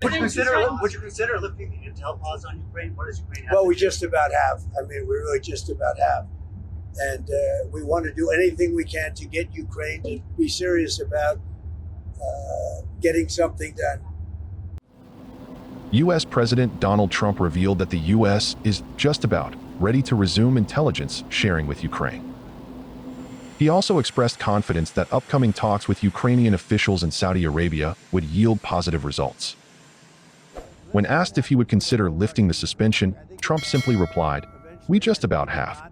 Would you consider lifting the intel pause on Ukraine? What does Ukraine have? Well, we just about have. I mean, we really just about have. And we want to do anything we can to get Ukraine to be serious about getting something done. U.S. President Donald Trump revealed that the U.S. is just about ready to resume intelligence sharing with Ukraine. He also expressed confidence that upcoming talks with Ukrainian officials in Saudi Arabia would yield positive results. When asked if he would consider lifting the suspension, Trump simply replied, "We just about have."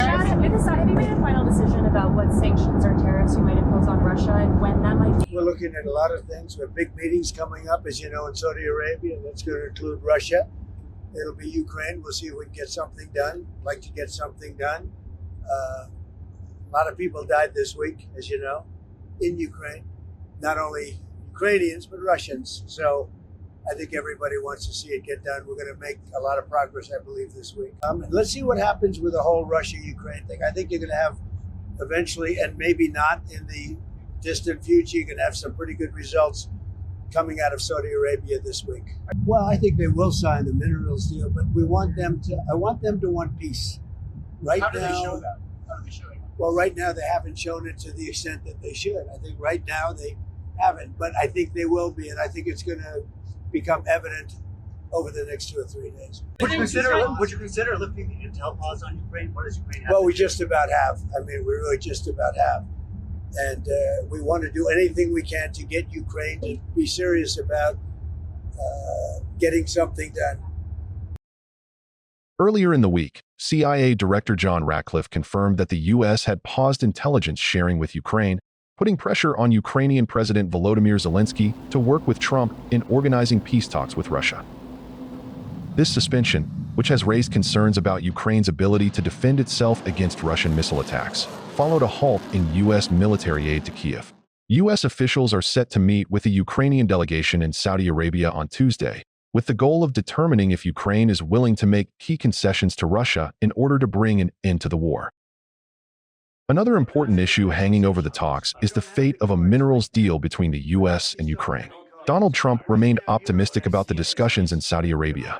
Have you made a final decision about what sanctions or tariffs you might impose on Russia and when that might be? We're looking at a lot of things. We have big meetings coming up, as you know, in Saudi Arabia. That's going to include Russia. It'll be Ukraine. We'll see if we can get something done. Like to get something done. A lot of people died this week, as you know, in Ukraine. Not only Ukrainians, but Russians. So I think everybody wants to see it get done. We're going to make a lot of progress, I believe, this week. Let's see what happens with the whole Russia-Ukraine thing. I think you're going to have eventually, and maybe not in the distant future, you're going to have some pretty good results coming out of Saudi Arabia this week. Well, I think they will sign the minerals deal, but I want them to want peace. Right How now, do they show that? How do they show it? Well, right now they haven't shown it to the extent that they should. I think right now they haven't, but I think they will be, and I think it's going to become evident over the next 2 or 3 days. Would you consider lifting the intel pause on Ukraine? What does Ukraine have? Well, we just about have. I mean, we really just about have. And we want to do anything we can to get Ukraine to be serious about getting something done. Earlier in the week, CIA Director John Ratcliffe confirmed that the U.S. had paused intelligence sharing with Ukraine, putting pressure on Ukrainian President Volodymyr Zelensky to work with Trump in organizing peace talks with Russia. This suspension, which has raised concerns about Ukraine's ability to defend itself against Russian missile attacks, followed a halt in U.S. military aid to Kyiv. U.S. officials are set to meet with the Ukrainian delegation in Saudi Arabia on Tuesday, with the goal of determining if Ukraine is willing to make key concessions to Russia in order to bring an end to the war. Another important issue hanging over the talks is the fate of a minerals deal between the U.S. and Ukraine. Donald Trump remained optimistic about the discussions in Saudi Arabia.